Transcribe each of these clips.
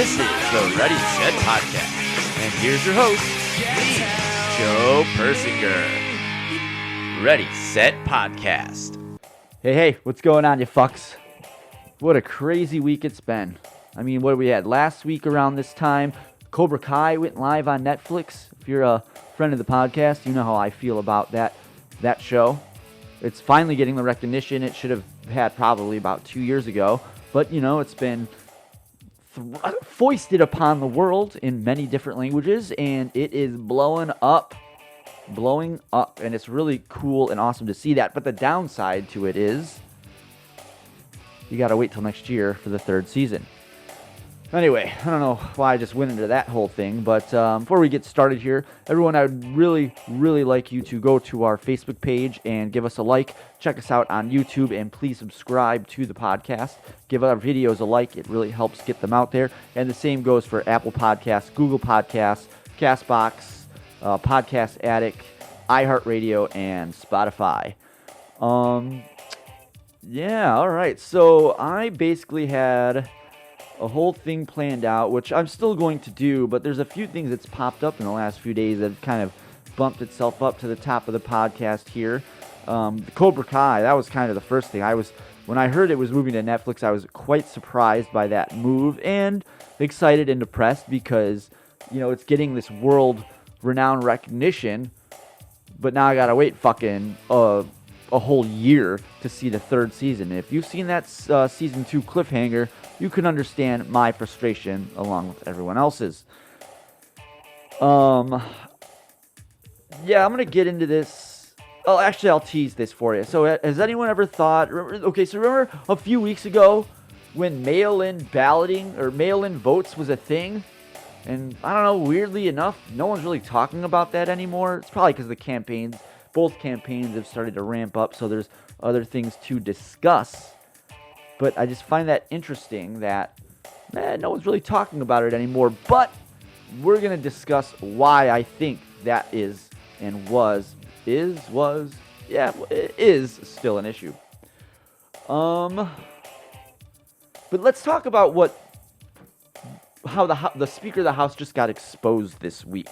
This is the Ready Set Podcast, and here's your host, me, Joe Persinger. Ready Set Podcast. Hey, what's going on, you fucks? What a crazy week it's been. I mean, what we had last week around this time, Cobra Kai went live on Netflix. If you're a friend of the podcast, you know how I feel about that show. It's finally getting the recognition it should have had probably about 2 years ago, but you know, it's been foisted upon the world in many different languages, and it is blowing up, and it's really cool and awesome to see that. But the downside to it is you gotta wait till next year for the third season. Anyway, I don't know why I just went into that whole thing, but before we get started here, everyone, I would really like you to go to our Facebook page and give us a like. Check us out on YouTube, and please subscribe to the podcast. Give our videos a like. It really helps get them out there. And the same goes for Apple Podcasts, Google Podcasts, CastBox, Podcast Addict, iHeartRadio, and Spotify. Yeah, all right. So I basically had a whole thing planned out, which I'm still going to do, but there's a few things that's popped up in the last few days that have kind of bumped itself up to the top of the podcast here. The Cobra Kai, that was kind of the first thing. When I heard it was moving to Netflix, I was quite surprised by that move and excited and depressed because, you know, it's getting this world-renowned recognition, but now I gotta wait fucking a whole year to see the third season. If you've seen that season 2 cliffhanger, you can understand my frustration along with everyone else's. Yeah, I'm gonna get into this. Oh, actually, I'll tease this for you. So, has anyone ever thought? Remember a few weeks ago when mail-in balloting or mail-in votes was a thing, and I don't know. Weirdly enough, no one's really talking about that anymore. It's probably because both campaigns have started to ramp up, so there's other things to discuss. But I just find that interesting that no one's really talking about it anymore. But we're going to discuss why I think that is and it is still an issue. But let's talk about how the Speaker of the House just got exposed this week.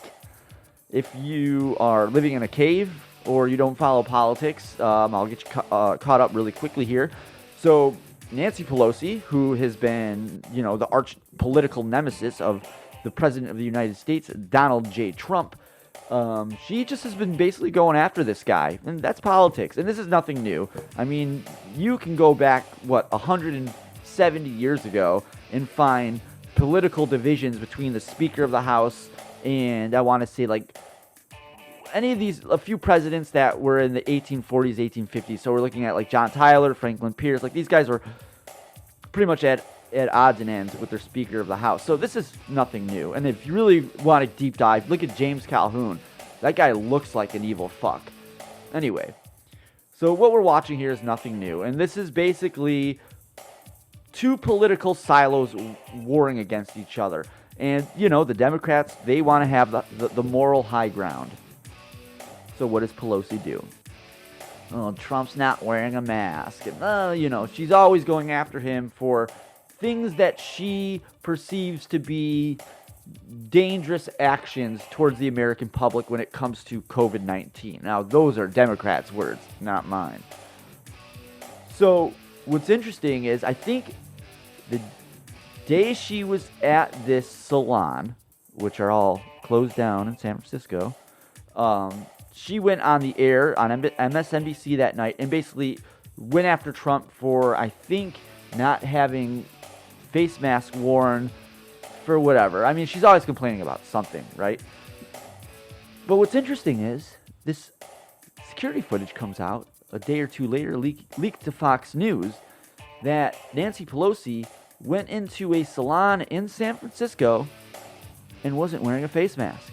If you are living in a cave or you don't follow politics, I'll get you caught up really quickly here. So Nancy Pelosi, who has been, you know, the arch political nemesis of the President of the United States, Donald J. Trump, she just has been basically going after this guy, and that's politics. And this is nothing new. I mean, you can go back, 170 years ago and find political divisions between the Speaker of the House and I want to say a few presidents that were in the 1840s, 1850s. So we're looking at like John Tyler, Franklin Pierce. Like these guys were pretty much at odds and ends with their Speaker of the House. So this is nothing new. And if you really want a deep dive, look at James Calhoun. That guy looks like an evil fuck. Anyway, so what we're watching here is nothing new. And this is basically two political silos warring against each other. And, you know, the Democrats, they want to have the moral high ground. So what does Pelosi do? Oh, Trump's not wearing a mask. And, you know, she's always going after him for things that she perceives to be dangerous actions towards the American public when it comes to COVID-19. Now, those are Democrats' words, not mine. So what's interesting is I think the day she was at this salon, which are all closed down in San Francisco, she went on the air on MSNBC that night and basically went after Trump for, I think, not having face masks worn for whatever. I mean, she's always complaining about something, right? But what's interesting is this security footage comes out a day or two later, leaked to Fox News, that Nancy Pelosi went into a salon in San Francisco and wasn't wearing a face mask.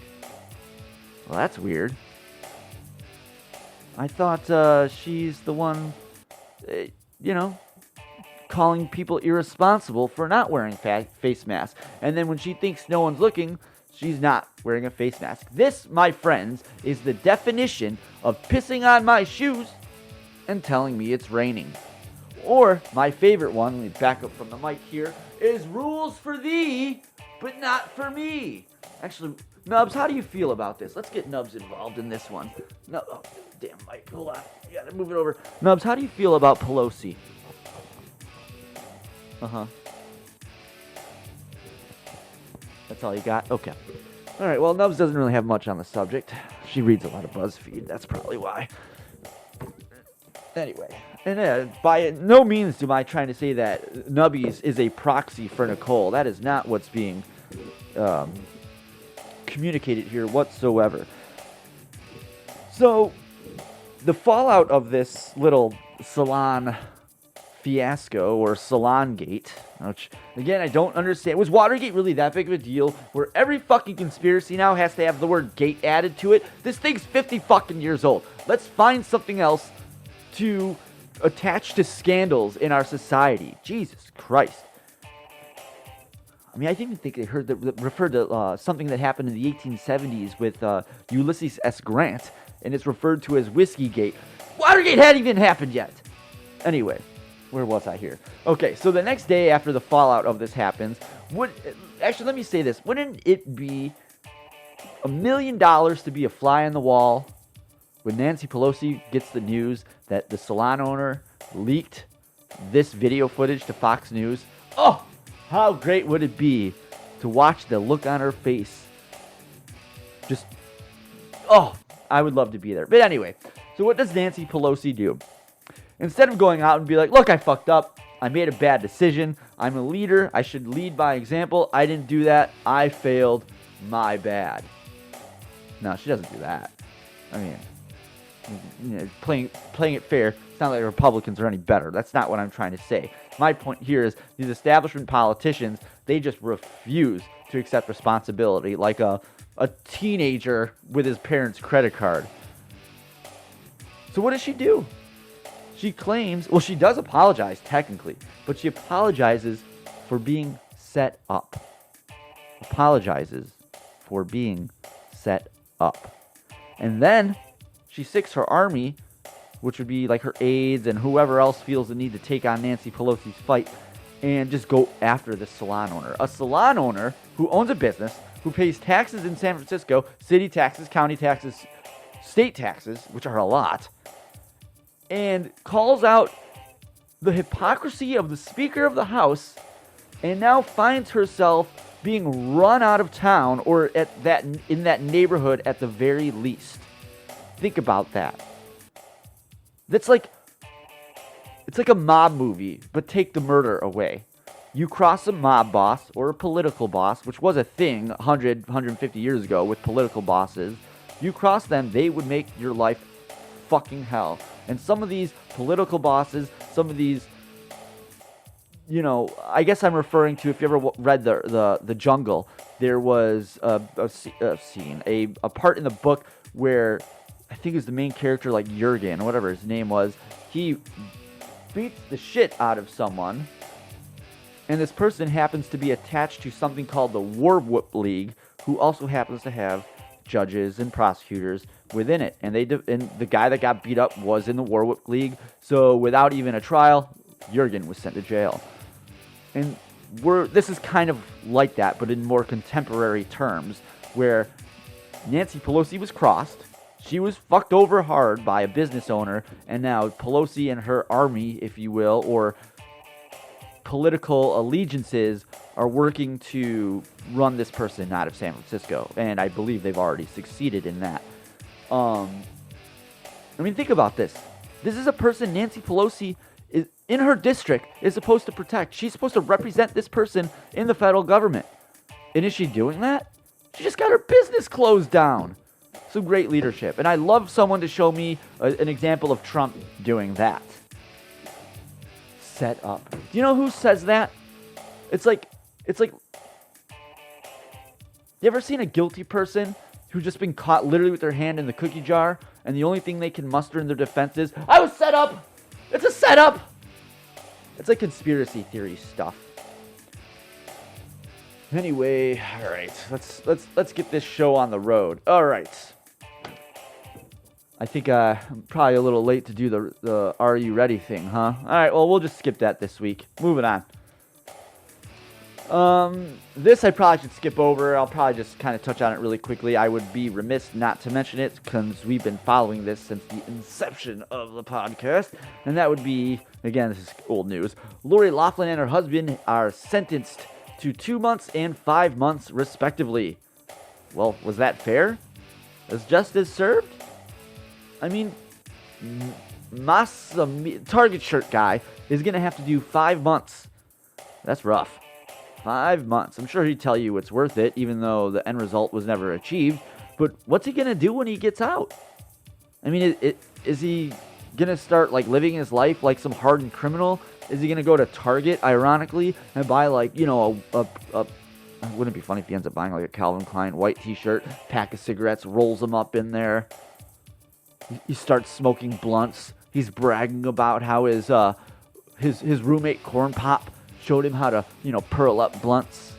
Well, that's weird. I thought she's the one, calling people irresponsible for not wearing face masks. And then when she thinks no one's looking, she's not wearing a face mask. This, my friends, is the definition of pissing on my shoes and telling me it's raining. Or, my favorite one, let me back up from the mic here, is rules for thee, but not for me. Actually, Nubs, how do you feel about this? Let's get Nubs involved in this one. No, oh, damn, Mike, hold on. You gotta move it over. Nubs, how do you feel about Pelosi? That's all you got? Okay. All right, well, Nubs doesn't really have much on the subject. She reads a lot of BuzzFeed. That's probably why. Anyway, and by no means am I trying to say that Nubbies is a proxy for Nicole. That is not what's being communicated here whatsoever. So, the fallout of this little salon fiasco or salon gate, which again I don't understand. Was Watergate really that big of a deal where every fucking conspiracy now has to have the word gate added to it? This thing's 50 fucking years old. Let's find something else to attach to scandals in our society. Jesus Christ. I mean, I didn't even think they referred to something that happened in the 1870s with Ulysses S. Grant, and it's referred to as Whiskey-gate. Watergate hadn't even happened yet. Anyway, where was I here? Okay, so the next day after the fallout of this happens, actually, let me say this. Wouldn't it be $1 million to be a fly on the wall when Nancy Pelosi gets the news that the salon owner leaked this video footage to Fox News? Oh, how great would it be to watch the look on her face? I would love to be there. But anyway, so what does Nancy Pelosi do? Instead of going out and be like, look, I fucked up. I made a bad decision. I'm a leader. I should lead by example. I didn't do that. I failed. My bad. No, she doesn't do that. I mean, playing it fair, it's not like Republicans are any better. That's not what I'm trying to say. My point here is these establishment politicians, they just refuse to accept responsibility like a teenager with his parents' credit card. So what does she do? She claims, well, she does apologize technically, but she apologizes for being set up. Apologizes for being set up. And then she sicks her army, which would be like her aides and whoever else feels the need to take on Nancy Pelosi's fight, and just go after the salon owner. A salon owner who owns a business, who pays taxes in San Francisco, city taxes, county taxes, state taxes, which are a lot, and calls out the hypocrisy of the Speaker of the House, and now finds herself being run out of town or in that neighborhood at the very least. Think about that. It's like a mob movie, but take the murder away. You cross a mob boss or a political boss, which was a thing 150 years ago with political bosses. You cross them, they would make your life fucking hell. And some of these political bosses, some of these, I guess I'm referring to, if you ever read the Jungle, there was a scene, a part in the book where I think it was the main character, like Jurgen, whatever his name was, he beats the shit out of someone, and this person happens to be attached to something called the War Whoop League, who also happens to have judges and prosecutors within it. And and the guy that got beat up was in the War Whoop League, so without even a trial, Jurgen was sent to jail. And this is kind of like that, but in more contemporary terms, where Nancy Pelosi was crossed. She was fucked over hard by a business owner, and now Pelosi and her army, if you will, or political allegiances, are working to run this person out of San Francisco. And I believe they've already succeeded in that. I mean, think about this. This is a person Nancy Pelosi is in her district is supposed to protect. She's supposed to represent this person in the federal government. And is she doing that? She just got her business closed down. Some great leadership. And I love someone to show me an example of Trump doing that. Set up. Do you know who says that? It's like, you ever seen a guilty person who's just been caught literally with their hand in the cookie jar, and the only thing they can muster in their defense is, I was set up! It's a setup! It's like conspiracy theory stuff. Anyway, all right, let's get this show on the road. All right. I think I'm probably a little late to do the Are You Ready thing, huh? All right, well, we'll just skip that this week. Moving on. This I probably should skip over. I'll probably just kind of touch on it really quickly. I would be remiss not to mention it because we've been following this since the inception of the podcast. And that would be, again, this is old news. Lori Loughlin and her husband are sentenced to 2 months and 5 months, respectively. Well, was that fair? Was justice served? I mean, Target shirt guy is going to have to do 5 months. That's rough. 5 months. I'm sure he'd tell you it's worth it, even though the end result was never achieved. But what's he going to do when he gets out? I mean, is he going to start like living his life like some hardened criminal? Is he going to go to Target, ironically, and buy like, wouldn't it be funny if he ends up buying like a Calvin Klein white t-shirt, pack of cigarettes, rolls them up in there. He starts smoking blunts. He's bragging about how his roommate Corn Pop showed him how to, pearl up blunts.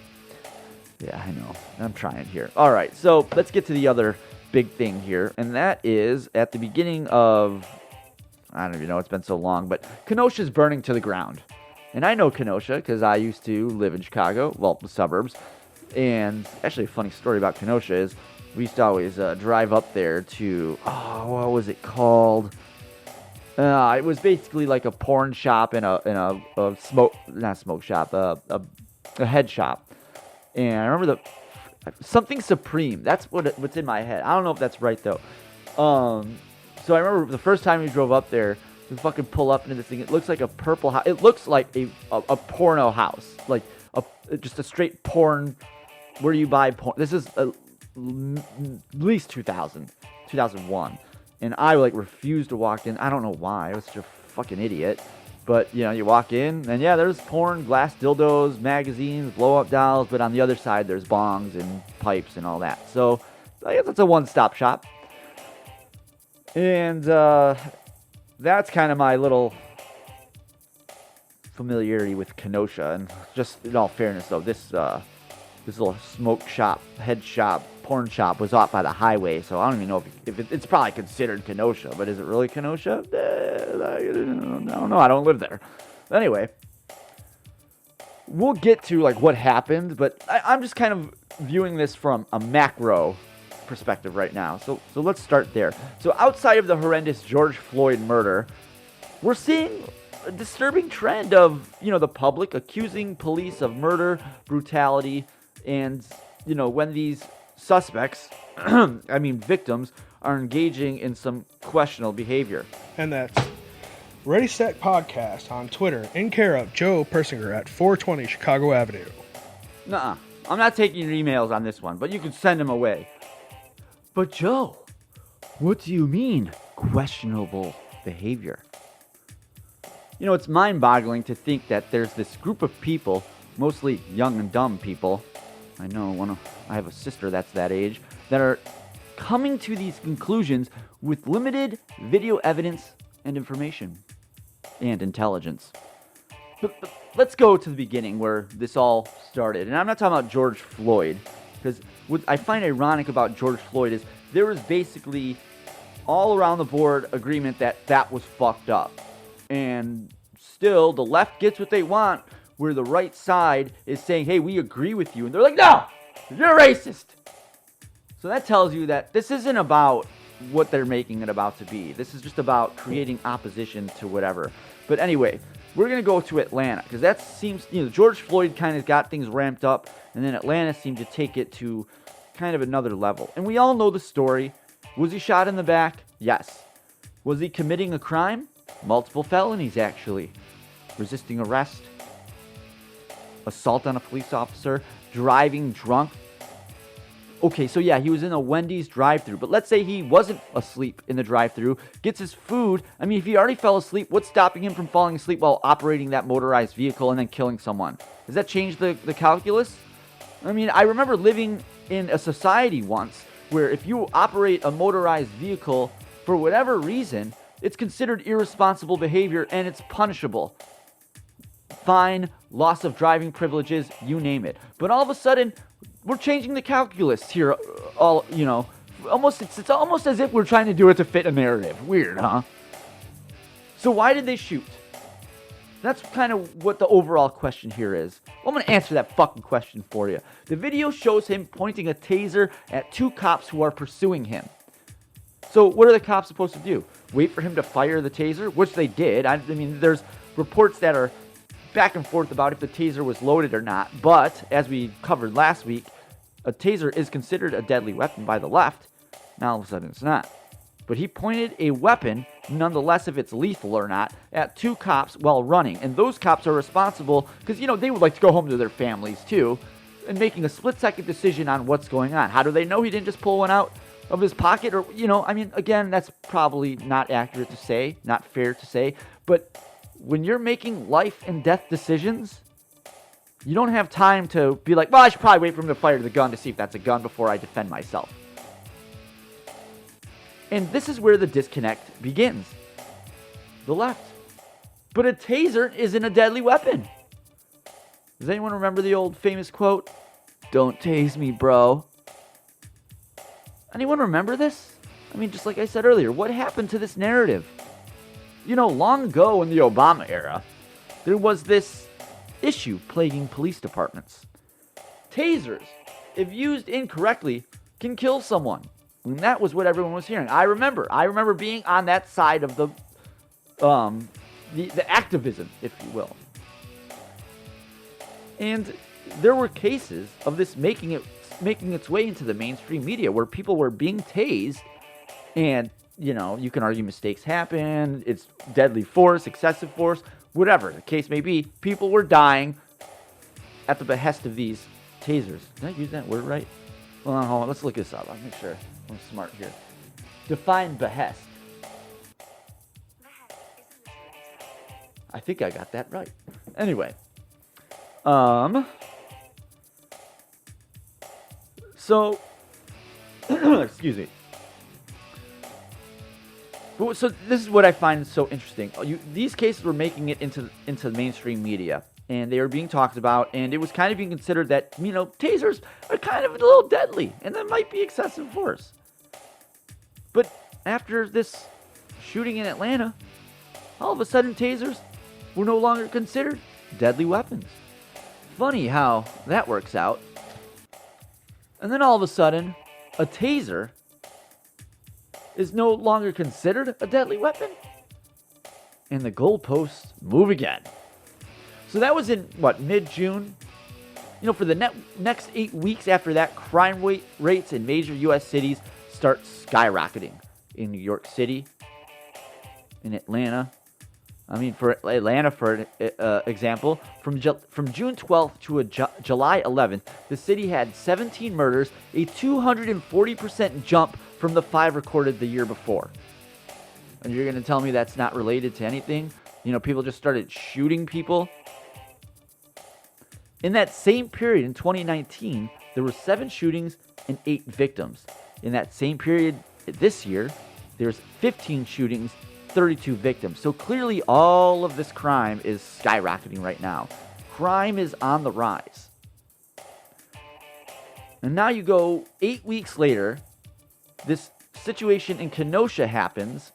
Yeah, I know. I'm trying here. All right, so let's get to the other big thing here, and that is at the beginning of, I don't even know, it's been so long, but Kenosha's burning to the ground. And I know Kenosha because I used to live in Chicago, well, the suburbs. And actually, a funny story about Kenosha is we used to always drive up there to, what was it called? It was basically like a porn shop and a head shop. And I remember something Supreme. That's what's in my head. I don't know if that's right though. So I remember the first time we drove up there, we fucking pull up into this thing. It looks like a purple house. It looks like a porno house, like just a straight porn where you buy porn. This is at least 2001. And I refused to walk in. I don't know why. I was such a fucking idiot. But you walk in and there's porn, glass dildos, magazines, blow up dolls. But on the other side, there's bongs and pipes and all that. So I guess it's a one-stop shop. And that's kind of my little familiarity with Kenosha. And just in all fairness, though, this little smoke shop, head shop, porn shop was off by the highway, so I don't even know if it's probably considered Kenosha, but is it really Kenosha? I don't know. I don't live there. Anyway, we'll get to what happened, but I'm just kind of viewing this from a macro perspective right now. So let's start there. So outside of the horrendous George Floyd murder, we're seeing a disturbing trend of the public accusing police of murder, brutality, and when these suspects, victims, are engaging in some questionable behavior. And that's Ready Set Podcast on Twitter in care of Joe Persinger at 420 Chicago Avenue. Nuh-uh. I'm not taking your emails on this one, but you can send them away. But Joe, what do you mean, questionable behavior? It's mind-boggling to think that there's this group of people, mostly young and dumb people, I know I have a sister that's that age, that are coming to these conclusions with limited video evidence and information and intelligence. But let's go to the beginning where this all started. And I'm not talking about George Floyd, because what I find ironic about George Floyd is there was basically all around the board agreement that was fucked up. And still, the left gets what they want, where the right side is saying, hey, we agree with you. And they're like, no, you're racist. So that tells you that this isn't about what they're making it about to be. This is just about creating opposition to whatever. But anyway, we're going to go to Atlanta, because that seems, George Floyd kind of got things ramped up, and then Atlanta seemed to take it to kind of another level. And we all know the story. Was he shot in the back? Yes. Was he committing a crime? Multiple felonies, actually. Resisting arrest. Assault on a police officer, driving drunk. Okay, so he was in a Wendy's drive-thru, but let's say he wasn't asleep in the drive-thru, gets his food. If he already fell asleep, what's stopping him from falling asleep while operating that motorized vehicle and then killing someone? Does that change the calculus? I remember living in a society once where if you operate a motorized vehicle for whatever reason, it's considered irresponsible behavior and it's punishable. Fine, loss of driving privileges, you name it. But all of a sudden, we're changing the calculus here. It's almost as if we're trying to do it to fit a narrative. Weird, huh? So why did they shoot? That's kind of what the overall question here is. Well, I'm going to answer that fucking question for you. The video shows him pointing a taser at 2 cops who are pursuing him. So what are the cops supposed to do? Wait for him to fire the taser? Which they did. I mean, there's reports that are back and forth about if the taser was loaded or not. But, as we covered last week, a taser is considered a deadly weapon by the left. Now all of a sudden it's not. But he pointed a weapon, nonetheless if it's lethal or not, at 2 cops while running. And those cops are responsible because, they would like to go home to their families too, and making a split-second decision on what's going on. How do they know he didn't just pull one out of his pocket? Or, again, that's probably not accurate to say, not fair to say. But when you're making life and death decisions, you don't have time to be like, well, I should probably wait for him to fire the gun to see if that's a gun before I defend myself. And this is where the disconnect begins. The left. But a taser isn't a deadly weapon. Does anyone remember the old famous quote? Don't tase me, bro. Anyone remember this? I mean, just like I said earlier, what happened to this narrative? Long ago in the Obama era, there was this issue plaguing police departments. Tasers, if used incorrectly, can kill someone. And that was what everyone was hearing. I remember being on that side of the activism, if you will. And there were cases of this making its way into the mainstream media where people were being tased, and you can argue mistakes happen, it's deadly force, excessive force, whatever the case may be. People were dying at the behest of these tasers. Did I use that word right? Well, hold on, let's look this up. I'll make sure I'm smart here. Define behest. I think I got that right. Anyway. So, excuse me. So this is what I find so interesting. These cases were making it into the mainstream media, and they were being talked about, and it was kind of being considered that, tasers are kind of a little deadly, and that might be excessive force. But after this shooting in Atlanta, all of a sudden tasers were no longer considered deadly weapons. Funny how that works out. And then all of a sudden, a taser is no longer considered a deadly weapon. And the goalposts move again. So that was in, mid-June? For the next 8 weeks after that, crime rates in major U.S. cities start skyrocketing. In New York City, in Atlanta. For Atlanta, for example, from June 12th to July 11th, the city had 17 murders, a 240% jump from the 5 recorded the year before. And you're going to tell me that's not related to anything? People just started shooting people? In that same period, in 2019, there were 7 shootings and 8 victims. In that same period this year, there's 15 shootings, 32 victims. So clearly all of this crime is skyrocketing right now. Crime is on the rise. And now you go 8 weeks later, this situation in Kenosha happens,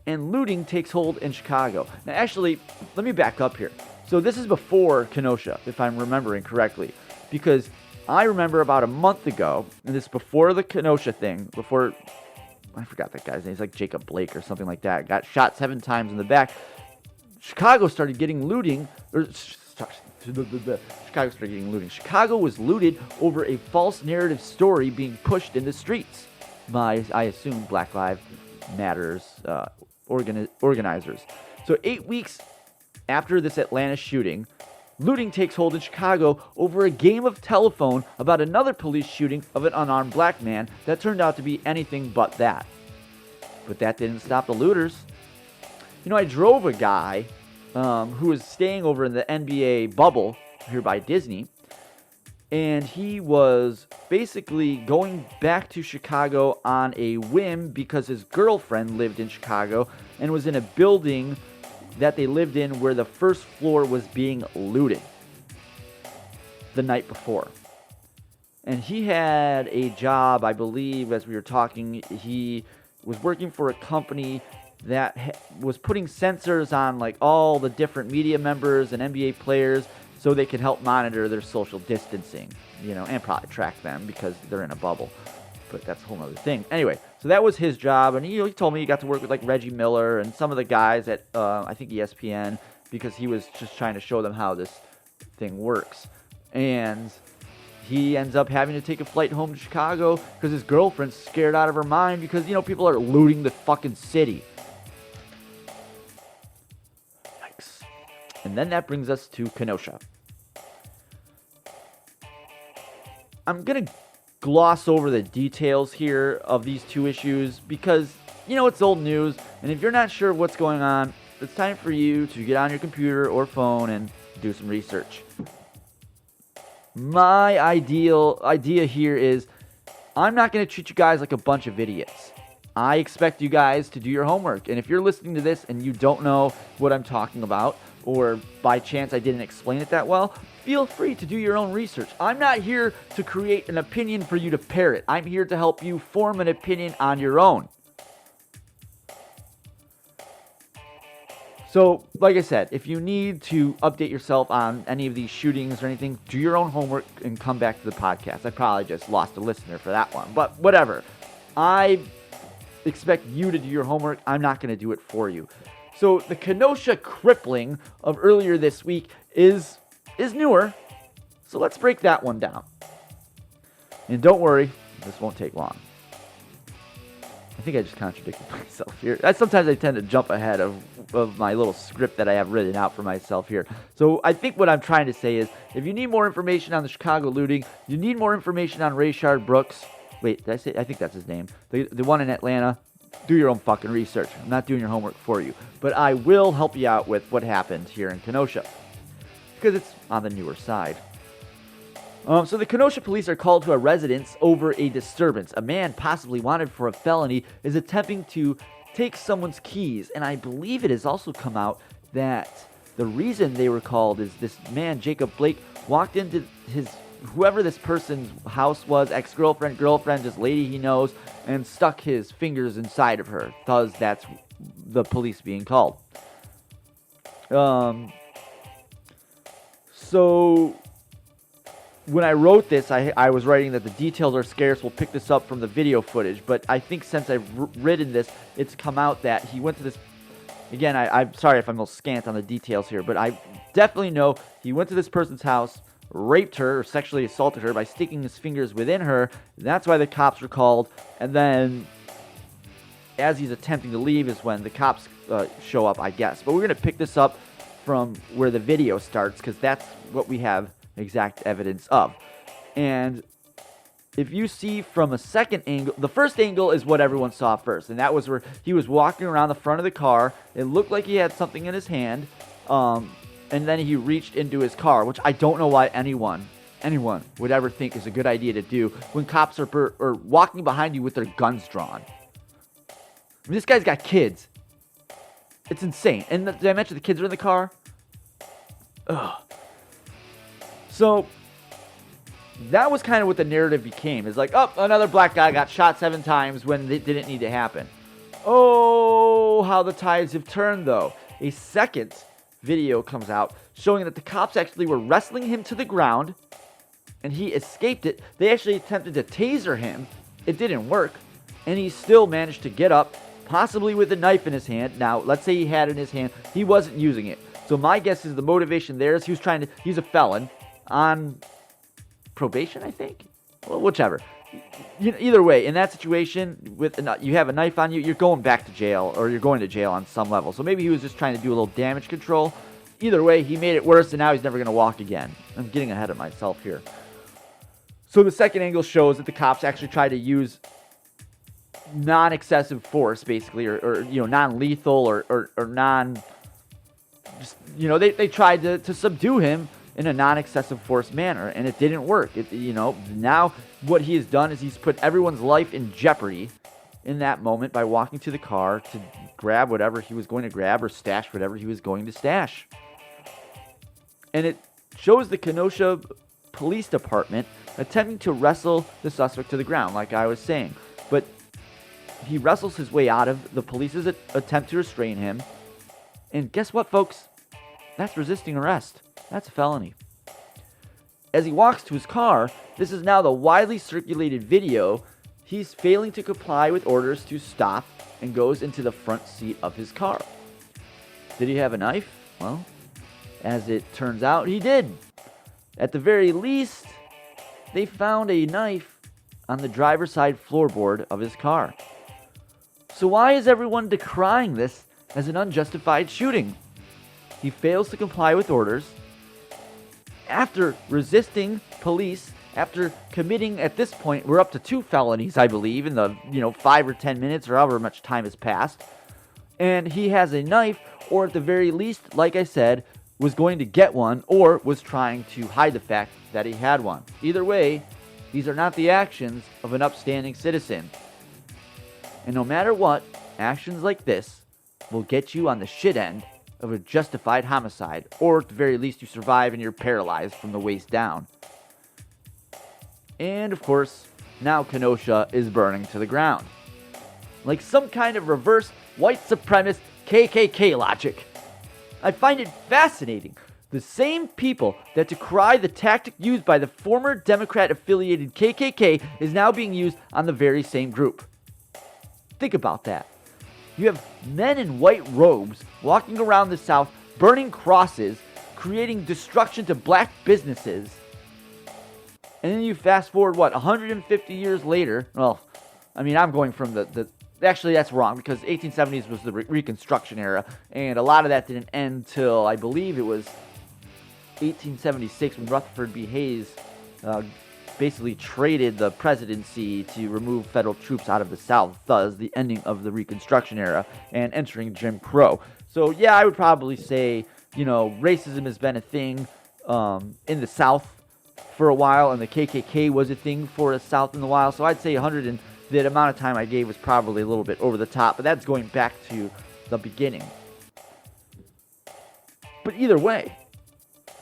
and looting takes hold in Chicago. Now actually, let me back up here. So this is before Kenosha, if I'm remembering correctly, because I remember about a month ago, and this is before the Kenosha thing, I forgot that guy's name. He's like Jacob Blake or something like that. Got shot 7 times in the back. Chicago started getting looting. Chicago was looted over a false narrative story being pushed in the streets by, I assume, Black Lives Matters organizers. So 8 weeks after this Atlanta shooting, looting takes hold in Chicago over a game of telephone about another police shooting of an unarmed black man that turned out to be anything but that. But that didn't stop the looters. I drove a guy who was staying over in the NBA bubble here by Disney, and he was basically going back to Chicago on a whim because his girlfriend lived in Chicago and was in a building that they lived in where the first floor was being looted the night before. And he had a job, I believe, as we were talking, he was working for a company that was putting sensors on like all the different media members and NBA players so they can help monitor their social distancing, and probably track them because they're in a bubble. But that's a whole other thing. Anyway, so that was his job, and he told me he got to work with like Reggie Miller and some of the guys at I think ESPN, because he was just trying to show them how this thing works. And he ends up having to take a flight home to Chicago because his girlfriend's scared out of her mind because, people are looting the fucking city. Yikes. And then that brings us to Kenosha. I'm going to gloss over the details here of these two issues because, it's old news. And if you're not sure what's going on, it's time for you to get on your computer or phone and do some research. My idea here is I'm not going to treat you guys like a bunch of idiots. I expect you guys to do your homework. And if you're listening to this and you don't know what I'm talking about, or by chance I didn't explain it that well, feel free to do your own research. I'm not here to create an opinion for you to parrot. I'm here to help you form an opinion on your own. So, like I said, if you need to update yourself on any of these shootings or anything, do your own homework and come back to the podcast. I probably just lost a listener for that one, but whatever. I expect you to do your homework. I'm not going to do it for you. So, the Kenosha crippling of earlier this week is newer. So, let's break that one down. And don't worry, this won't take long. I think I just contradicted myself here. Sometimes I tend to jump ahead of my little script that I have written out for myself here. So I think what I'm trying to say is, if you need more information on the Chicago looting, you need more information on Rayshard Brooks. Wait, did I say? I think that's his name. The one in Atlanta. Do your own fucking research. I'm not doing your homework for you. But I will help you out with what happened here in Kenosha, because it's on the newer side. So the Kenosha police are called to a residence over a disturbance. A man possibly wanted for a felony is attempting to take someone's keys. And I believe it has also come out that the reason they were called is this man, Jacob Blake, walked into whoever this person's house was, ex-girlfriend, girlfriend, this lady he knows, and stuck his fingers inside of her. Thus, that's the police being called. So when I wrote this, I was writing that the details are scarce. We'll pick this up from the video footage. But I think since I've written this, it's come out that he went to this... Again, I'm sorry if I'm a little scant on the details here, but I definitely know he went to this person's house, raped her, or sexually assaulted her by sticking his fingers within her. That's why the cops were called. And then, as he's attempting to leave is when the cops show up, I guess. But we're going to pick this up from where the video starts, because that's what we have exact evidence of. And if you see from a second angle, the first angle is what everyone saw first, and that was where he was walking around the front of the car. It looked like he had something in his hand, and then he reached into his car, which I don't know why anyone would ever think is a good idea to do when cops are walking behind you with their guns drawn. I mean, this guy's got kids. It's insane. And did I mention the kids are in the car? Ugh. So that was kind of what the narrative became. It's like, oh, another black guy got shot 7 times when it didn't need to happen. Oh, how the tides have turned, though. A second video comes out showing that the cops actually were wrestling him to the ground, and he escaped it. They actually attempted to taser him. It didn't work, and he still managed to get up, possibly with a knife in his hand. Now, let's say he had it in his hand. He wasn't using it. So my guess is the motivation there is he's a felon on probation, I think. Well, whichever. Either way, in that situation, you have a knife on you, you're going back to jail, or you're going to jail on some level. So maybe he was just trying to do a little damage control. Either way, he made it worse, and now he's never going to walk again. I'm getting ahead of myself here. So the second angle shows that the cops actually tried to use non-excessive force, basically, or non-lethal, or non... Just, they tried to subdue him in a non-excessive force manner, and it didn't work. Now what he has done is he's put everyone's life in jeopardy in that moment by walking to the car to grab whatever he was going to grab or stash whatever he was going to stash. And it shows the Kenosha Police Department attempting to wrestle the suspect to the ground, like I was saying. But he wrestles his way out of the police's attempt to restrain him. And guess what, folks? That's resisting arrest. That's a felony. As he walks to his car, this is now the widely circulated video. He's failing to comply with orders to stop and goes into the front seat of his car. Did he have a knife? Well, as it turns out, he did. At the very least, they found a knife on the driver's side floorboard of his car. So why is everyone decrying this as an unjustified shooting? He fails to comply with orders. After resisting police, after committing, at this point, we're up to 2 felonies, I believe, in the 5 or 10 minutes or however much time has passed. And he has a knife, or at the very least, like I said, was going to get one, or was trying to hide the fact that he had one. Either way, these are not the actions of an upstanding citizen. And no matter what, actions like this will get you on the shit end of a justified homicide, or at the very least you survive and you're paralyzed from the waist down. And of course, now Kenosha is burning to the ground. Like some kind of reverse white supremacist KKK logic. I find it fascinating. The same people that decry the tactic used by the former Democrat-affiliated KKK is now being used on the very same group. Think about that. You have men in white robes walking around the South, burning crosses, creating destruction to black businesses. And then you fast forward, 150 years later? Well, I mean, I'm going from actually, that's wrong, because 1870s was the Reconstruction era, and a lot of that didn't end till, I believe it was 1876, when Rutherford B. Hayes basically traded the presidency to remove federal troops out of the South, thus the ending of the Reconstruction era and entering Jim Crow. So yeah, I would probably say, racism has been a thing in the South for a while, and the KKK was a thing for the South in a while. So I'd say 100, and the amount of time I gave was probably a little bit over the top, but that's going back to the beginning. But either way,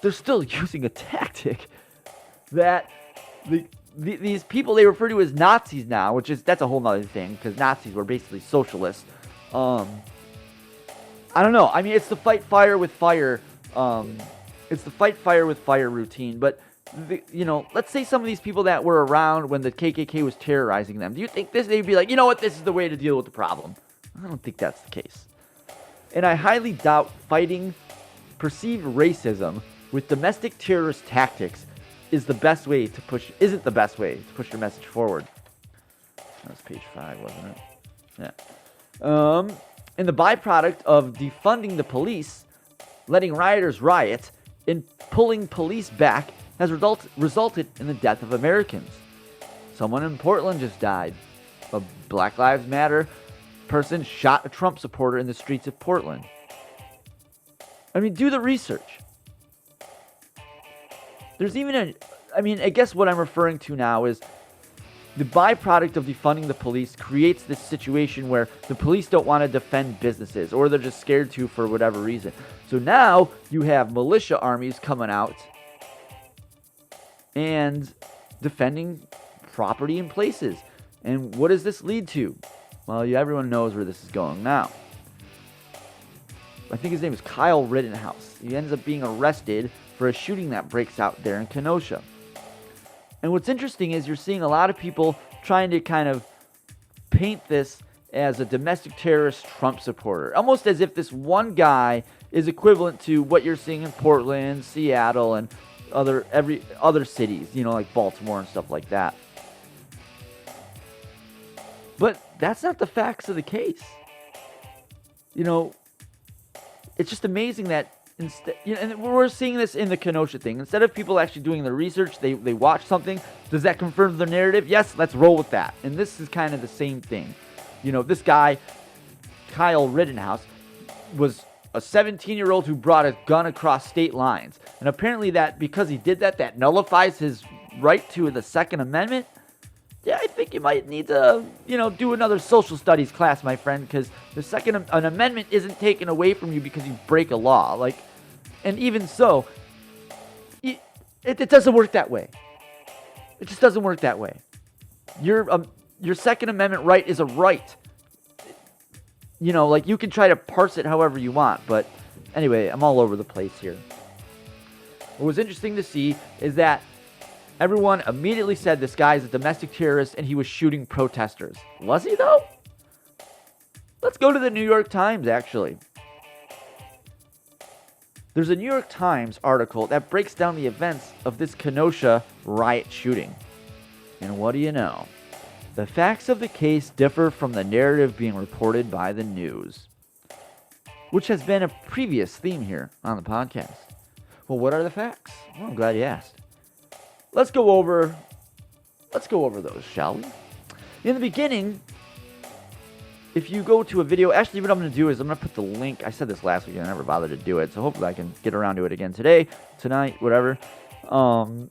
they're still using a tactic that these people they refer to as Nazis now, that's a whole nother thing, because Nazis were basically socialists. I don't know. I mean, it's the fight fire with fire. It's the fight fire with fire routine. But let's say some of these people that were around when the KKK was terrorizing them. Do you think they'd be like, you know what, this is the way to deal with the problem? I don't think that's the case. And I highly doubt fighting perceived racism with domestic terrorist tactics isn't the best way to push your message forward. That was page 5, wasn't it? Yeah. And the byproduct of defunding the police, letting rioters riot, and pulling police back has resulted in the death of Americans. Someone in Portland just died. A Black Lives Matter person shot a Trump supporter in the streets of Portland. I mean, do the research. There's even I guess what I'm referring to now is the byproduct of defunding the police creates this situation where the police don't want to defend businesses, or they're just scared to for whatever reason. So now you have militia armies coming out and defending property and places. And what does this lead to? Well, everyone knows where this is going now. I think his name is Kyle Rittenhouse. He ends up being arrested for a shooting that breaks out there in Kenosha. And what's interesting is you're seeing a lot of people trying to kind of paint this as a domestic terrorist Trump supporter, almost as if this one guy is equivalent to what you're seeing in Portland, Seattle, and other cities, like Baltimore and stuff like that. But that's not the facts of the case. It's just amazing that instead, and we're seeing this in the Kenosha thing. Instead of people actually doing their research, they watch something. Does that confirm their narrative? Yes, let's roll with that. And this is kind of the same thing. This guy, Kyle Rittenhouse, was a 17-year-old who brought a gun across state lines. And apparently that, because he did that nullifies his right to the Second Amendment. Yeah, I think you might need to, do another social studies class, my friend, because the Second Amendment isn't taken away from you because you break a law. And even so, it doesn't work that way. It just doesn't work that way. Your Second Amendment right is a right. like you can try to parse it however you want. But anyway, I'm all over the place here. What was interesting to see is that everyone immediately said this guy is a domestic terrorist and he was shooting protesters. Was he, though? Let's go to the New York Times, actually. There's a New York Times article that breaks down the events of this Kenosha riot shooting. And what do you know? The facts of the case differ from the narrative being reported by the news, which has been a previous theme here on the podcast. Well, what are the facts? Well, I'm glad you asked. Let's go over those, shall we? In the beginning, if you go to a video, actually what I'm going to do is I'm going to put the link. I said this last week and I never bothered to do it, so hopefully I can get around to it again today, tonight, whatever. In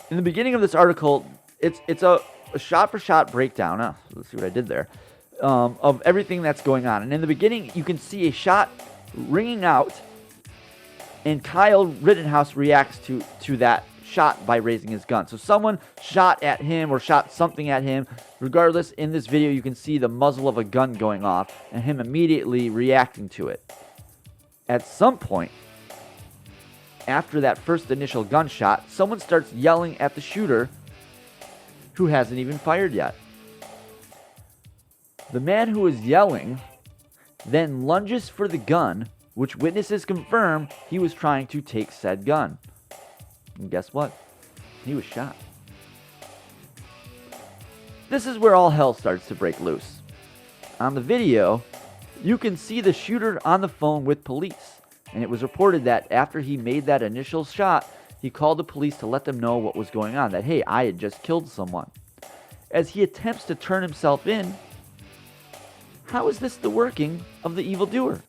the beginning of this article, it's a shot-for-shot breakdown. Let's see what I did there. Of everything that's going on. And in the beginning, you can see a shot ringing out, and Kyle Rittenhouse reacts to that shot by raising his gun. So someone shot at him or shot something at him. Regardless, in this video, you can see the muzzle of a gun going off and him immediately reacting to it. At some point, after that first initial gunshot, someone starts yelling at the shooter who hasn't even fired yet. The man who is yelling then lunges for the gun, which witnesses confirm he was trying to take said gun. And guess what? He was shot. This is where all hell starts to break loose. On the video, you can see the shooter on the phone with police, and it was reported that after he made that initial shot, he called the police to let them know what was going on, that, hey, I had just killed someone. As he attempts to turn himself in, how is this the working of the evildoer?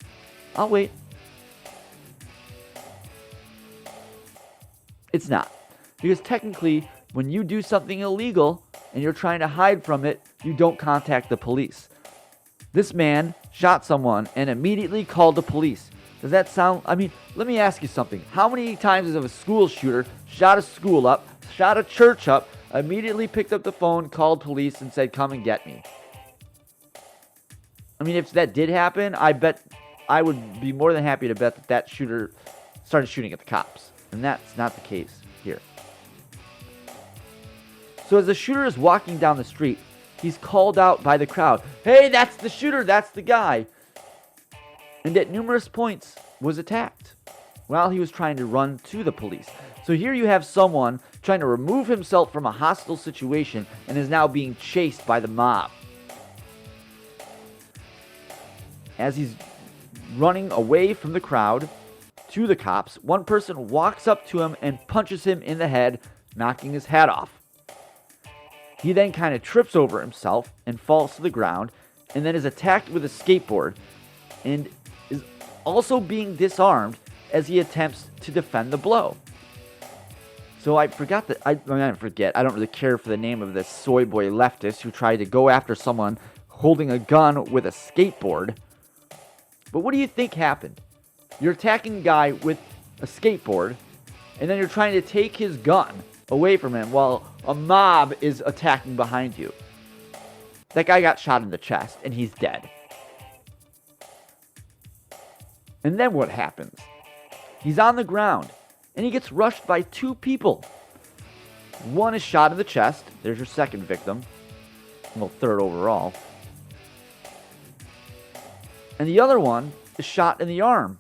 I'll wait. It's not. Because technically, when you do something illegal and you're trying to hide from it, you don't contact the police. This man shot someone and immediately called the police. Does that sound... I mean, let me ask you something. How many times has a school shooter shot a school up, shot a church up, immediately picked up the phone, called police, and said, come and get me? I mean, if that did happen, I bet I would be more than happy to bet that shooter started shooting at the cops. And that's not the case here. So as the shooter is walking down the street, he's called out by the crowd. Hey, that's the shooter, that's the guy. And at numerous points was attacked while he was trying to run to the police. So here you have someone trying to remove himself from a hostile situation and is now being chased by the mob. As he's running away from the crowd to the cops, one person walks up to him and punches him in the head, knocking his hat off. He then kind of trips over himself and falls to the ground, and then is attacked with a skateboard and is also being disarmed as he attempts to defend the blow. So I forgot that, I don't really care for the name of this soy boy leftist who tried to go after someone holding a gun with a skateboard. But what do you think happened? You're attacking a guy with a skateboard, and then you're trying to take his gun away from him while a mob is attacking behind you. That guy got shot in the chest, and he's dead. And then what happens? He's on the ground, and he gets rushed by two people. One is shot in the chest. There's your second victim. Well, third overall. And the other one is shot in the arm.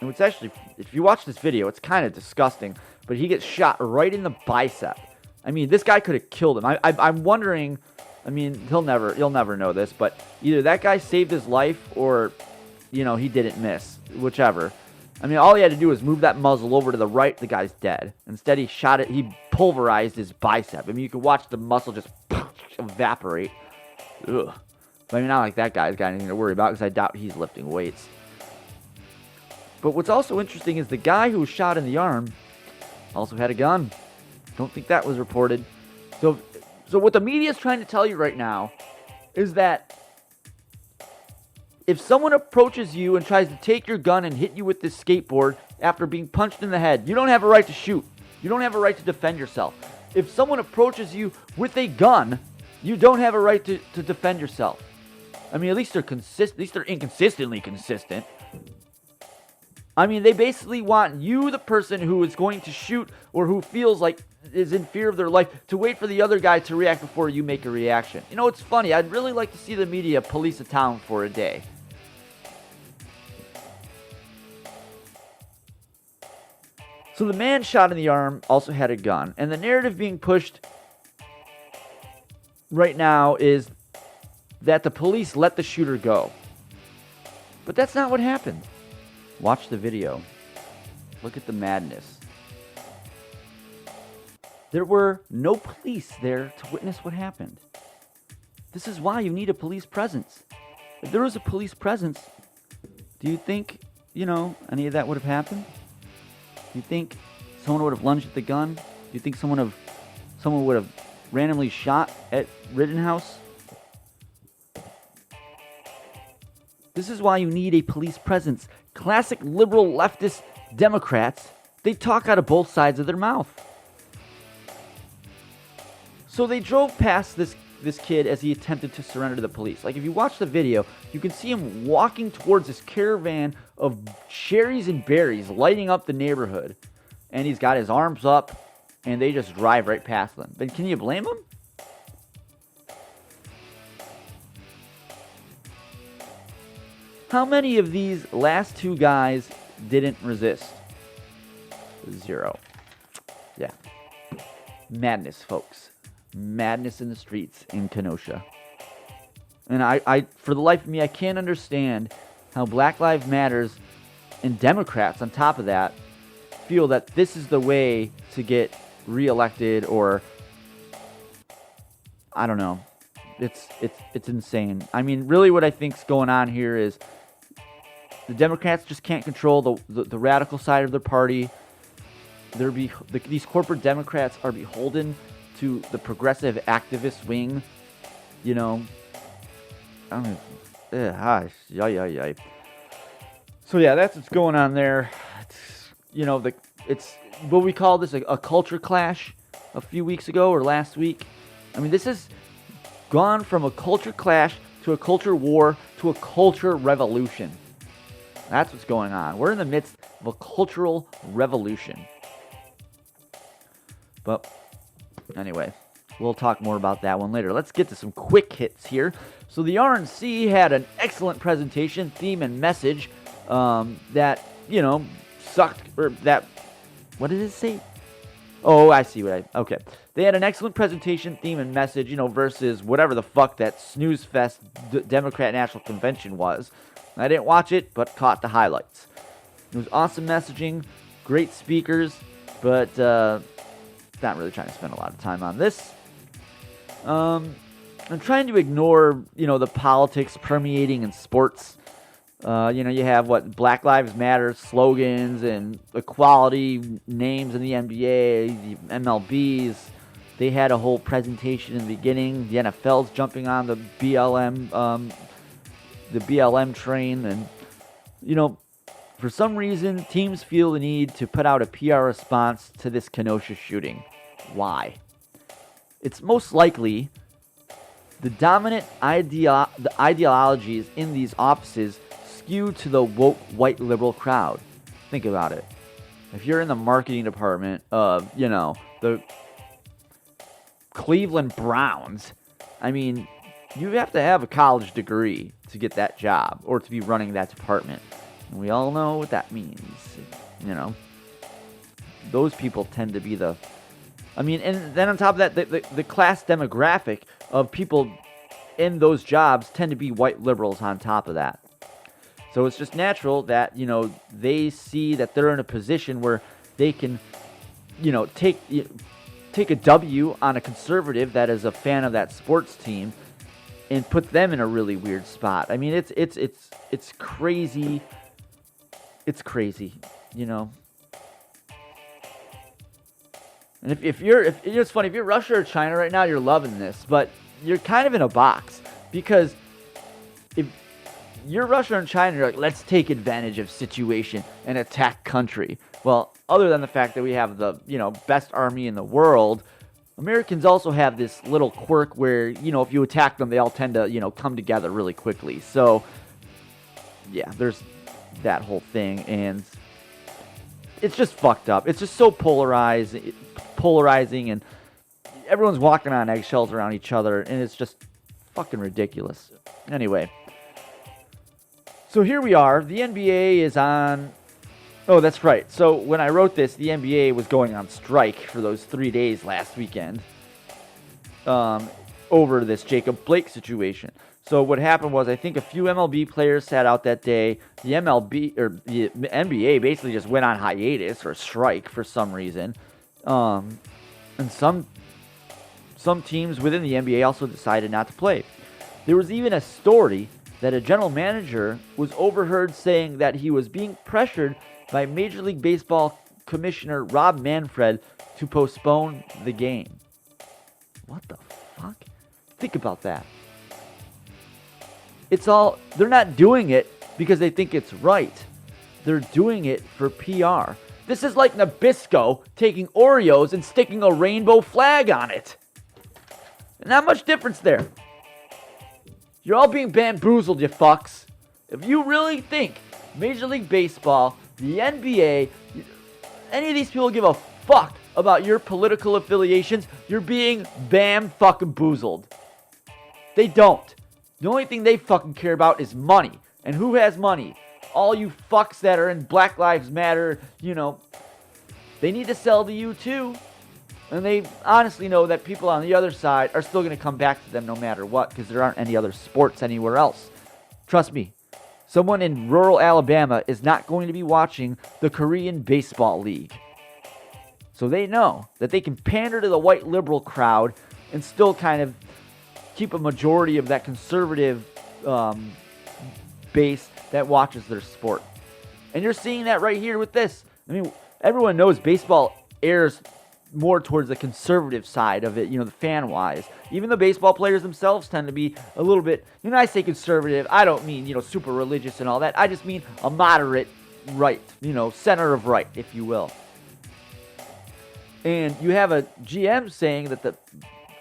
And it's actually, if you watch this video, it's kind of disgusting. But he gets shot right in the bicep. I mean, this guy could have killed him. I'm wondering, I mean, you'll never know this, but either that guy saved his life or, he didn't miss. Whichever. I mean, all he had to do was move that muzzle over to the right, the guy's dead. Instead, he pulverized his bicep. I mean, you can watch the muscle just evaporate. Ugh. But I mean, not like that guy's got anything to worry about, because I doubt he's lifting weights. But what's also interesting is the guy who was shot in the arm also had a gun. Don't think that was reported. So what the media is trying to tell you right now is that if someone approaches you and tries to take your gun and hit you with this skateboard after being punched in the head, you don't have a right to shoot. You don't have a right to defend yourself. If someone approaches you with a gun, you don't have a right to defend yourself. I mean, at least they're consistent. At least they're inconsistently consistent. I mean, they basically want you, the person who is going to shoot or who feels like is in fear of their life, to wait for the other guy to react before you make a reaction. You know, it's funny. I'd really like to see the media police a town for a day. So the man shot in the arm also had a gun. And the narrative being pushed right now is that the police let the shooter go. But that's not what happened. Watch the video. Look at the madness. There were no police there to witness what happened. This is why you need a police presence. If there was a police presence, do you think, any of that would have happened? Do you think someone would have lunged at the gun? Do you think someone would have randomly shot at Rittenhouse? This is why you need a police presence. Classic liberal leftist Democrats, they talk out of both sides of their mouth. So they drove past this kid as he attempted to surrender to the police. Like, if you watch the video, you can see him walking towards this caravan of cherries and berries lighting up the neighborhood. And he's got his arms up, and they just drive right past them. But can you blame him? How many of these last two guys didn't resist? 0. Yeah. Madness, folks. Madness in the streets in Kenosha. And I for the life of me, I can't understand how Black Lives Matters and Democrats, on top of that, feel that this is the way to get reelected, or I don't know. It's insane. I mean, really what I think's going on here is the Democrats just can't control the radical side of their party. These corporate Democrats are beholden to the progressive activist wing. I don't know. So yeah, that's what's going on there. It's what we call this a culture clash a few weeks ago or last week. I mean, this has gone from a culture clash to a culture war to a culture revolution. That's what's going on. We're in the midst of a cultural revolution. But anyway, we'll talk more about that one later. Let's get to some quick hits here. So the RNC had an excellent presentation, theme, and message that, sucked, or that, what did it say? Oh, I see okay. They had an excellent presentation, theme, and message, versus whatever the fuck that snooze fest Democrat National Convention was. I didn't watch it, but caught the highlights. It was awesome messaging, great speakers, but not really trying to spend a lot of time on this. I'm trying to ignore, the politics permeating in sports. You have Black Lives Matter slogans and equality names in the NBA, the MLBs. They had a whole presentation in the beginning. The NFL's jumping on the BLM train, and for some reason teams feel the need to put out a PR response to this Kenosha shooting. Why? It's most likely the dominant ideologies in these offices skew to the woke white liberal crowd. Think about it. If you're in the marketing department of, the Cleveland Browns, I mean, you have to have a college degree to get that job or to be running that department. And we all know what that means. Those people tend to be and then on top of that, the class demographic of people in those jobs tend to be white liberals on top of that. So it's just natural that, they see that they're in a position where they can, take a W on a conservative that is a fan of that sports team and put them in a really weird spot. I mean, it's crazy. It's crazy, And it's funny, if you're Russia or China right now, you're loving this, but you're kind of in a box, because if you're Russia and China, you're like, let's take advantage of situation and attack country. Well, other than the fact that we have the, best army in the world, Americans also have this little quirk where, if you attack them, they all tend to, come together really quickly. So, yeah, there's that whole thing, and it's just fucked up. It's just so polarizing, and everyone's walking on eggshells around each other, and it's just fucking ridiculous. Anyway, so here we are. The NBA is on... Oh, that's right. So when I wrote this, the NBA was going on strike for those 3 days last weekend over this Jacob Blake situation. So what happened was, I think a few MLB players sat out that day. The NBA basically just went on hiatus or strike for some reason. And some teams within the NBA also decided not to play. There was even a story that a general manager was overheard saying that he was being pressured by Major League Baseball Commissioner Rob Manfred to postpone the game. What the fuck? Think about that. They're not doing it because they think it's right. They're doing it for PR. This is like Nabisco taking Oreos and sticking a rainbow flag on it. Not much difference there. You're all being bamboozled, you fucks. If you really think Major League Baseball, the NBA, any of these people give a fuck about your political affiliations, you're being bam-fucking-boozled. They don't. The only thing they fucking care about is money. And who has money? All you fucks that are in Black Lives Matter, they need to sell to you too. And they honestly know that people on the other side are still going to come back to them no matter what, because there aren't any other sports anywhere else. Trust me, someone in rural Alabama is not going to be watching the Korean Baseball League. So they know that they can pander to the white liberal crowd and still kind of keep a majority of that conservative base that watches their sport. And you're seeing that right here with this. I mean, everyone knows baseball airs more towards the conservative side of it, the fan-wise. Even the baseball players themselves tend to be a little bit, I say conservative, I don't mean, super religious and all that. I just mean a moderate right, center of right, if you will. And you have a GM saying that the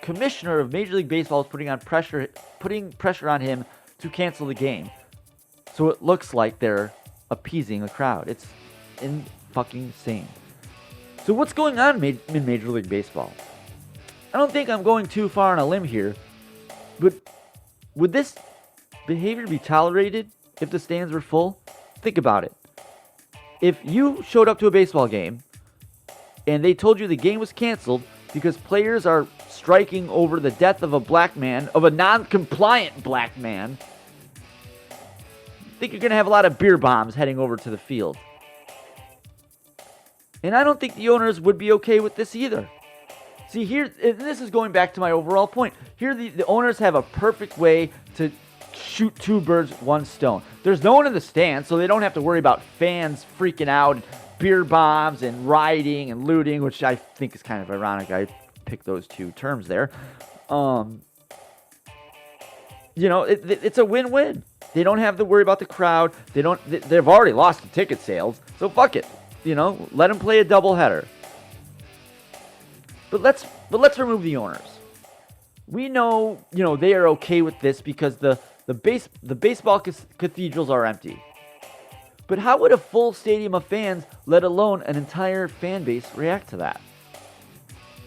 commissioner of Major League Baseball is putting pressure on him to cancel the game. So it looks like they're appeasing the crowd. It's fucking insane. So what's going on in Major League Baseball? I don't think I'm going too far on a limb here, but would this behavior be tolerated if the stands were full? Think about it. If you showed up to a baseball game and they told you the game was canceled because players are striking over the death of a non-compliant black man, I think you're going to have a lot of beer bombs heading over to the field. And I don't think the owners would be okay with this either. See, here, and this is going back to my overall point. Here, the owners have a perfect way to shoot two birds with one stone. There's no one in the stands, so they don't have to worry about fans freaking out, and beer bombs, and rioting, and looting, which I think is kind of ironic. I picked those two terms there. It's a win-win. They don't have to worry about the crowd. They've already lost the ticket sales, so fuck it. Let them play a doubleheader. But let's remove the owners. We know, they are okay with this because the baseball cathedrals are empty. But how would a full stadium of fans, let alone an entire fan base, react to that?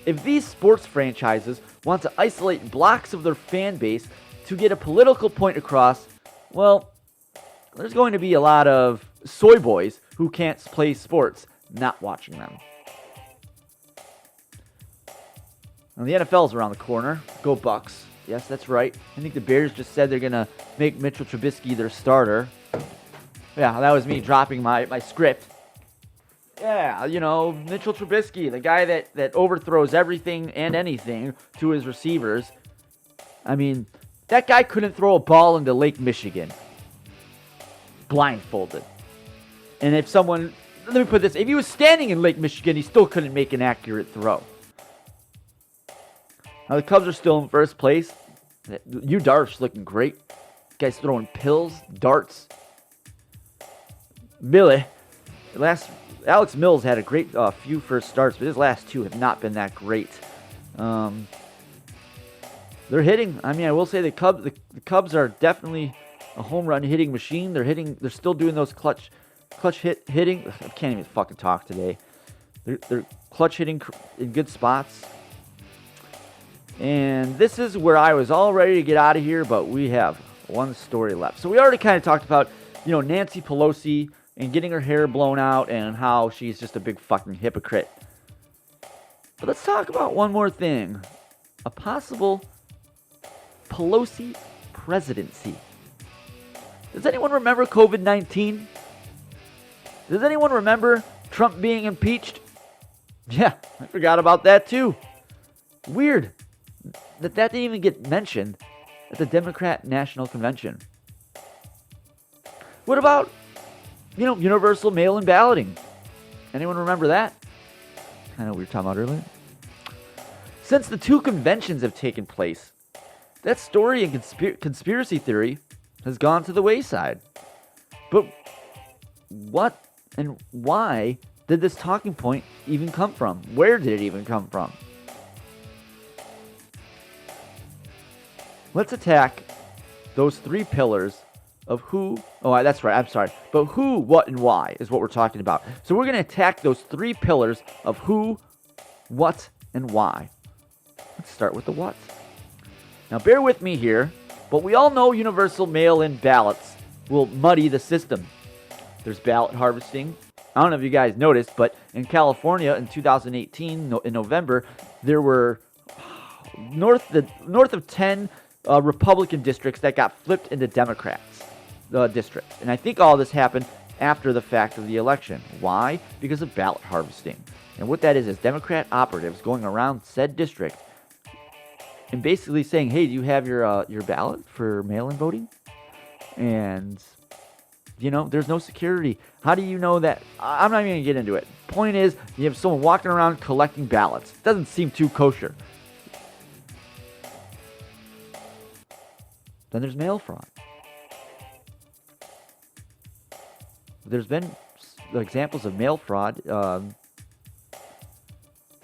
If these sports franchises want to isolate blocks of their fan base to get a political point across, well, there's going to be a lot of soy boys who can't play sports not watching them. Now, the NFL's around the corner. Go Bucks. Yes, that's right. I think the Bears just said they're going to make Mitchell Trubisky their starter. Yeah, that was me dropping my script. Yeah, Mitchell Trubisky, the guy that overthrows everything and anything to his receivers. I mean, that guy couldn't throw a ball into Lake Michigan blindfolded. And let me put this, if he was standing in Lake Michigan, he still couldn't make an accurate throw. Now, the Cubs are still in first place. Yu Darvish's looking great. This guy's throwing pills, darts. Alex Mills had a great few first starts, but his last two have not been that great. They're hitting. I mean, I will say the Cubs are definitely a home run hitting machine. They're still doing those clutch hitting. I can't even fucking talk today. They're clutch hitting in good spots. And this is where I was all ready to get out of here, but we have one story left. So we already kind of talked about, Nancy Pelosi and getting her hair blown out and how she's just a big fucking hypocrite. But let's talk about one more thing. A possible Pelosi presidency. Does anyone remember COVID-19? Does anyone remember Trump being impeached? Yeah, I forgot about that too. Weird that didn't even get mentioned at the Democrat National Convention. What about, universal mail-in balloting? Anyone remember that? I know we were talking about earlier. Since the two conventions have taken place, that story and conspiracy theory has gone to the wayside. But what and why did this talking point even come from? Where did it even come from? Let's attack those three pillars of who. Oh, that's right. I'm sorry. But who, what, and why is what we're talking about. So we're going to attack those three pillars of who, what, and why. Let's start with the what. Now, bear with me here, but we all know universal mail-in ballots will muddy the system. There's ballot harvesting. I don't know if you guys noticed, but in California in 2018, in November, there were north of 10 Republican districts that got flipped into Democrats districts. And I think all this happened after the fact of the election. Why? Because of ballot harvesting. And what that is Democrat operatives going around said district and basically saying, hey, do you have your ballot for mail-in voting? And, there's no security. How do you know that? I'm not even going to get into it. Point is, you have someone walking around collecting ballots. It doesn't seem too kosher. Then there's mail fraud. There's been examples of mail fraud, and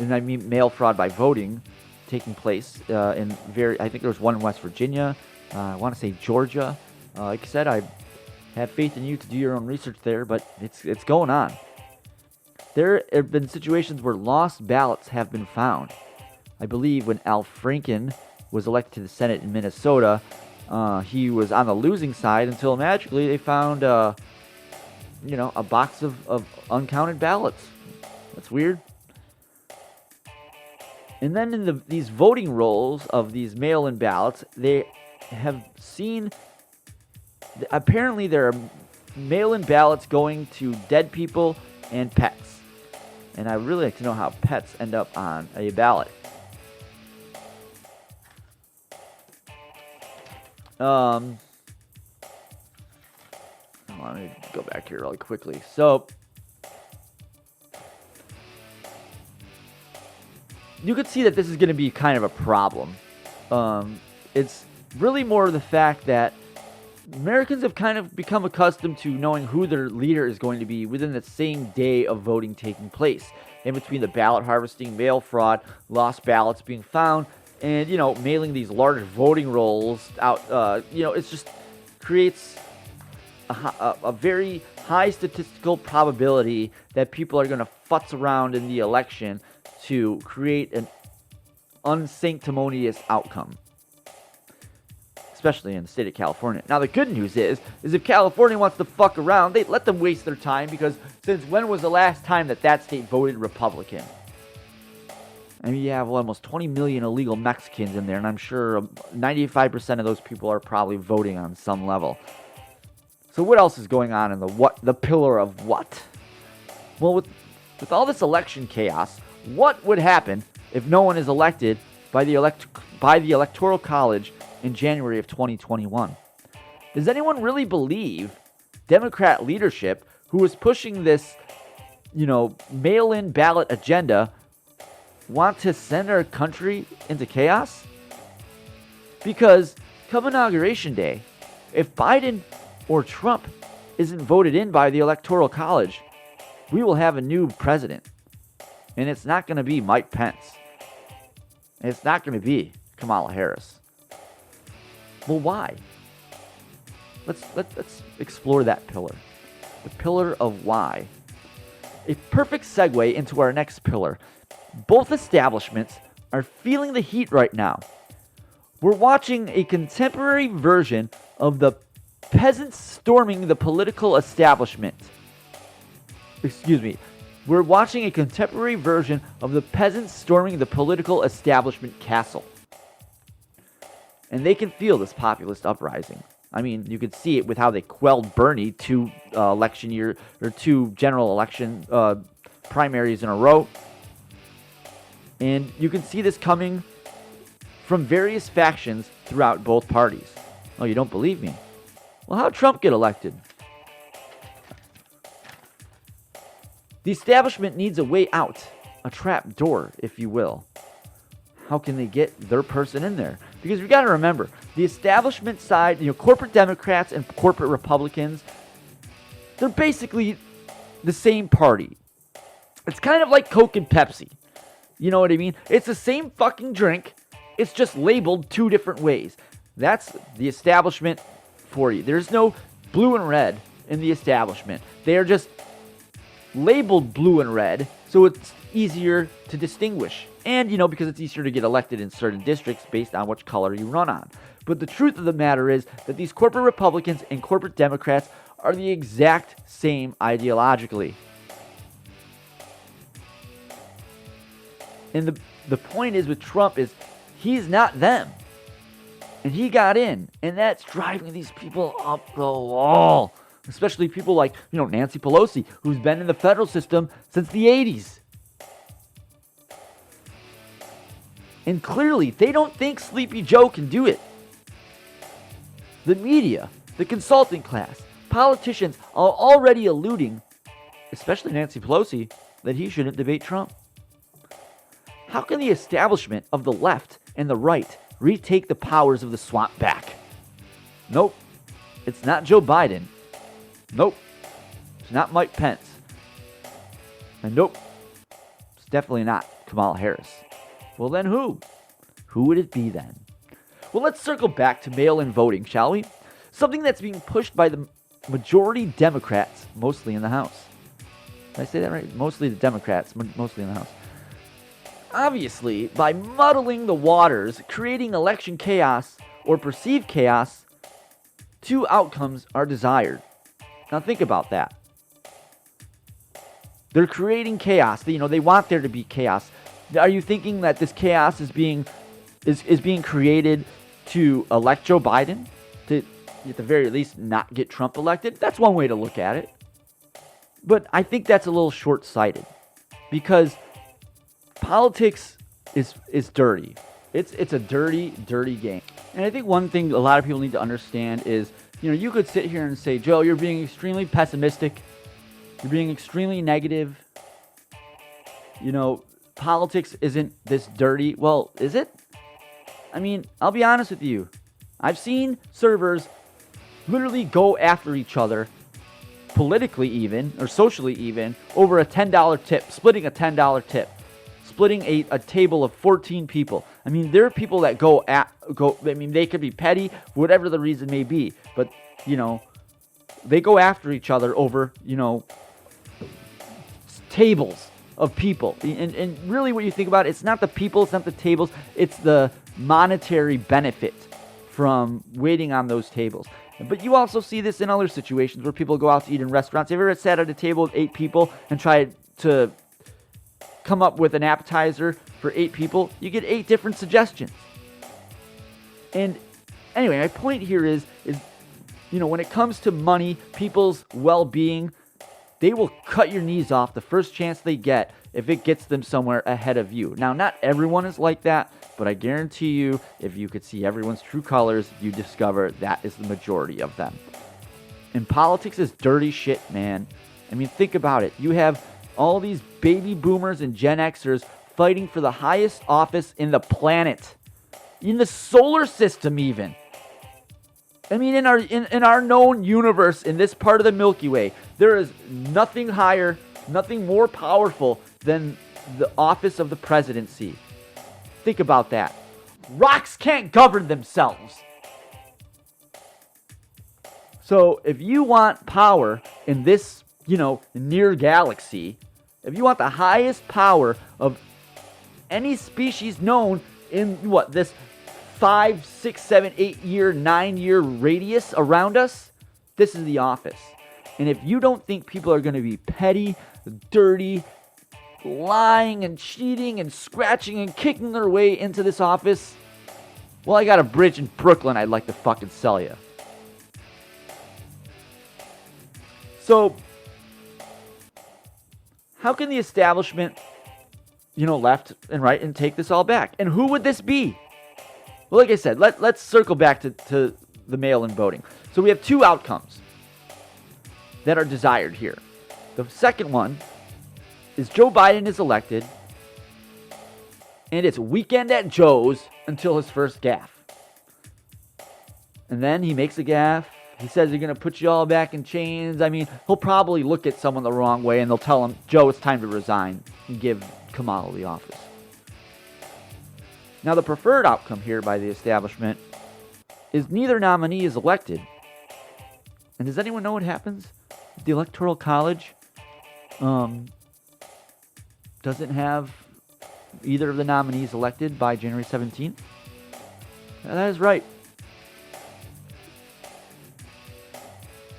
I mean mail fraud by voting, taking place I think there was one in West Virginia. I want to say Georgia. Like I said, I have faith in you to do your own research there, but it's going on. There have been situations where lost ballots have been found. I believe when Al Franken was elected to the Senate in Minnesota, he was on the losing side until magically they found, a box of uncounted ballots. That's weird. And then in these voting rolls of these mail-in ballots, they have seen, apparently there are mail-in ballots going to dead people and pets. And I really like to know how pets end up on a ballot. Let me go back here really quickly. So, you could see that this is going to be kind of a problem. It's really more the fact that Americans have kind of become accustomed to knowing who their leader is going to be within the same day of voting taking place. In between the ballot harvesting, mail fraud, lost ballots being found, and, mailing these large voting rolls out, it just creates a very high statistical probability that people are going to futz around in the election to create an unsanctimonious outcome, especially in the state of California. Now, the good news is if California wants to fuck around, they let them waste their time, because since when was the last time that state voted Republican? I mean, you have almost 20 million illegal Mexicans in there, and I'm sure 95% of those people are probably voting on some level. So what else is going on in the pillar of what? Well, with all this election chaos, what would happen if no one is elected by the Electoral College in January of 2021? Does anyone really believe Democrat leadership, who is pushing this, mail-in ballot agenda, want to send our country into chaos? Because come Inauguration Day, if Biden or Trump isn't voted in by the Electoral College, we will have a new president. And it's not going to be Mike Pence. And it's not going to be Kamala Harris. Well, why? Let's explore that pillar. The pillar of why. A perfect segue into our next pillar. Both establishments are feeling the heat right now. We're watching a contemporary version of the peasants storming the political establishment. Excuse me. We're watching a contemporary version of the peasants storming the political establishment castle. And they can feel this populist uprising. I mean, you could see it with how they quelled Bernie two general election primaries in a row. And you can see this coming from various factions throughout both parties. Oh, you don't believe me? Well, how'd Trump get elected? The establishment needs a way out, a trap door, if you will. How can they get their person in there? Because we got to remember, the establishment side, corporate Democrats and corporate Republicans, they're basically the same party. It's kind of like Coke and Pepsi. You know what I mean? It's the same fucking drink. It's just labeled two different ways. That's the establishment for you. There's no blue and red in the establishment. They are just labeled blue and red, so it's easier to distinguish. And, because it's easier to get elected in certain districts based on which color you run on. But the truth of the matter is that these corporate Republicans and corporate Democrats are the exact same ideologically. And the point is with Trump is he's not them. And he got in. And that's driving these people up the wall. Especially people like, Nancy Pelosi, who's been in the federal system since the 80s. And clearly, they don't think Sleepy Joe can do it. The media, the consulting class, politicians are already alluding, especially Nancy Pelosi, that he shouldn't debate Trump. How can the establishment of the left and the right retake the powers of the swamp back? Nope. It's not Joe Biden. Nope. It's not Mike Pence. And nope. It's definitely not Kamala Harris. Well, then who? Who would it be then? Well, let's circle back to mail-in voting, shall we? Something that's being pushed by the majority Democrats, mostly in the House. Did I say that right? Mostly the Democrats, mostly in the House. Obviously, by muddling the waters, creating election chaos or perceived chaos, two outcomes are desired. Now think about that. They're creating chaos. They want there to be chaos. Are you thinking that this chaos is being created to elect Joe Biden? To, at the very least, not get Trump elected? That's one way to look at it. But I think that's a little short-sighted. Because politics is dirty. It's a dirty, dirty game. And I think one thing a lot of people need to understand is, you could sit here and say, Joe, you're being extremely pessimistic. You're being extremely negative. Politics isn't this dirty. Well, is it? I mean, I'll be honest with you. I've seen servers literally go after each other, politically even, or socially even, over a $10 tip, splitting a $10 tip, splitting a table of 14 people. I mean, there are people that they could be petty, whatever the reason may be, but, they go after each other over, tables of people. And really what you think about, it's not the people, it's not the tables, it's the monetary benefit from waiting on those tables. But you also see this in other situations where people go out to eat in restaurants. Have you ever sat at a table with 8 people and tried to come up with an appetizer for 8 people? You get 8 different suggestions. And anyway, my point here is when it comes to money, people's well-being, they will cut your knees off the first chance they get if it gets them somewhere ahead of you. Now, not everyone is like that, but I guarantee you, if you could see everyone's true colors, you discover that is the majority of them. And politics is dirty shit, man. I mean, think about it. You have all these baby boomers and Gen Xers fighting for the highest office in the planet, in the solar system even. I mean, in our known universe, in this part of the Milky Way, there is nothing higher, nothing more powerful than the office of the presidency. think about that. Rocks can't govern themselves. So if you want power in this, near galaxy, if you want the highest power of any species known in this 5, 6, 7, 8 year, 9 year radius around us, this is the office. And if you don't think people are going to be petty, dirty, lying and cheating and scratching and kicking their way into this office, well, I got a bridge in Brooklyn I'd like to fucking sell you. So, how can the establishment, left and right, and take this all back? And who would this be? Well, like I said, let's circle back to the mail-in voting. So we have two outcomes that are desired here. The second one is Joe Biden is elected, and it's weekend at Joe's until his first gaffe. And then he makes a gaffe. He says he's going to put you all back in chains. I mean, he'll probably look at someone the wrong way, and they'll tell him, Joe, it's time to resign and give Kamala the office. Now, the preferred outcome here by the establishment is neither nominee is elected. And does anyone know what happens? The Electoral College doesn't have either of the nominees elected by January 17th. That is right.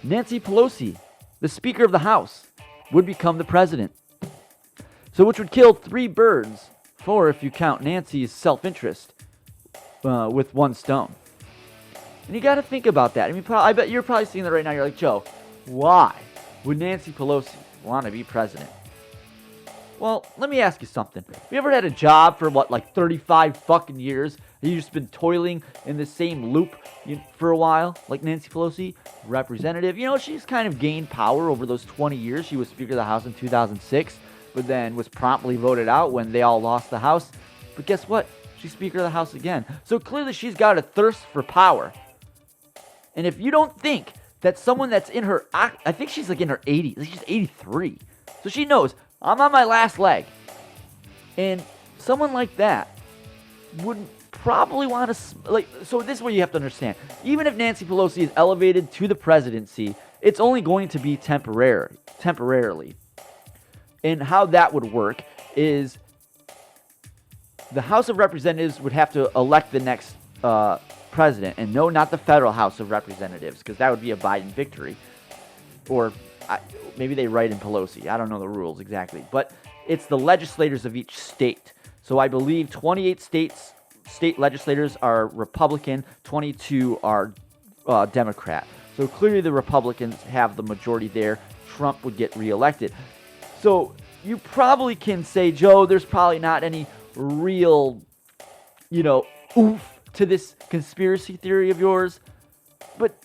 Nancy Pelosi, the Speaker of the House, would become the president. So which would kill 3 birds, 4 if you count Nancy's self-interest, with one stone. And you got to think about that. I mean, I bet you're probably seeing that right now. You're like, Joe, why would Nancy Pelosi want to be president? Well, let me ask you something. Have you ever had a job for 35 fucking years? You've just been toiling in the same loop for a while, like Nancy Pelosi, representative. She's kind of gained power over those 20 years. She was Speaker of the House in 2006, but then was promptly voted out when they all lost the House. But guess what? She's Speaker of the House again. So clearly she's got a thirst for power. And if you don't think that someone that's in her, I think she's in her 80s, she's 83. So she knows, I'm on my last leg. And someone like that would probably want to, so this is what you have to understand. Even if Nancy Pelosi is elevated to the presidency, it's only going to be temporarily. And how that would work is the House of Representatives would have to elect the next president. And no, not the federal House of Representatives, because that would be a Biden victory. Or maybe they write in Pelosi. I don't know the rules exactly. But it's the legislators of each state. So I believe 28 state legislators are Republican, 22 are Democrat. So clearly the Republicans have the majority there. Trump would get reelected. So you probably can say, Joe, there's probably not any real, oof to this conspiracy theory of yours. But,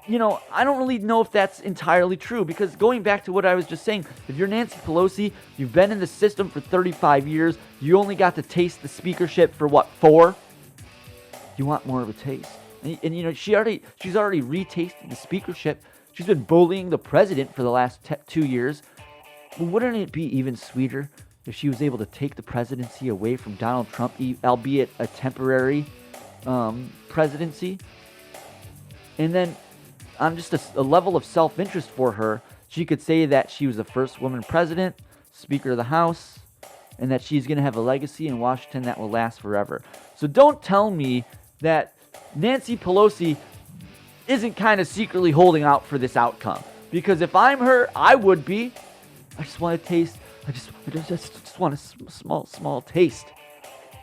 I don't really know if that's entirely true, because going back to what I was just saying, if you're Nancy Pelosi, you've been in the system for 35 years, you only got to taste the speakership for 4? You want more of a taste. And she's already retasted the speakership. She's been bullying the president for the last 2 years. Well, wouldn't it be even sweeter if she was able to take the presidency away from Donald Trump, albeit a temporary presidency? And then on just a level of self-interest for her, she could say that she was the first woman president, Speaker of the House, and that she's going to have a legacy in Washington that will last forever. So don't tell me that Nancy Pelosi isn't kind of secretly holding out for this outcome. Because if I'm her, I would be. I just want to taste. I just want a small taste.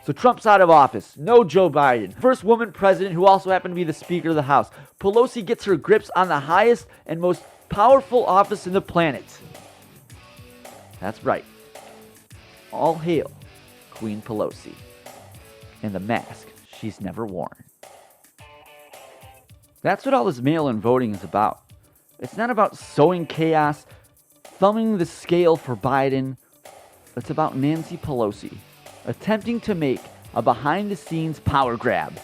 So Trump's out of office. No Joe Biden. First woman president who also happened to be the Speaker of the House. Pelosi gets her grips on the highest and most powerful office in the planet. That's right. All hail Queen Pelosi and the mask she's never worn. That's what all this mail-in voting is about. It's not about sowing chaos, thumbing the scale for Biden. It's about Nancy Pelosi attempting to make a behind-the-scenes power grab.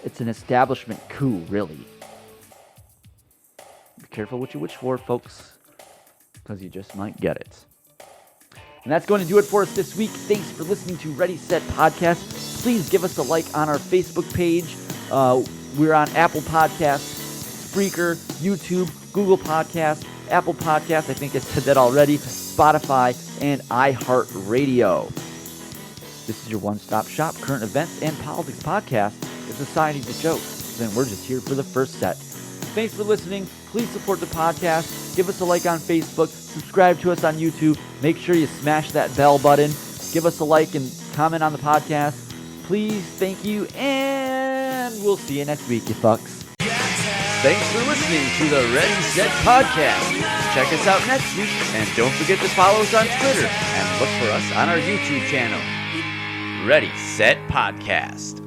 It's an establishment coup, really. Be careful what you wish for, folks, because you just might get it. And that's going to do it for us this week. Thanks for listening to Ready, Set Podcast. Please give us a like on our Facebook page. We're on Apple Podcasts, Spreaker, YouTube, Google Podcasts, Apple Podcasts, I think I said that already, Spotify, and iHeartRadio. This is your one-stop shop, current events and politics podcast. If society's a joke, then we're just here for the first set. Thanks for listening. Please support the podcast. Give us a like on Facebook. Subscribe to us on YouTube. Make sure you smash that bell button. Give us a like and comment on the podcast. Please, thank you, and we'll see you next week, you fucks. Thanks for listening to the Ready Set Podcast. Check us out next week, and don't forget to follow us on Twitter and look for us on our YouTube channel. Ready Set Podcast.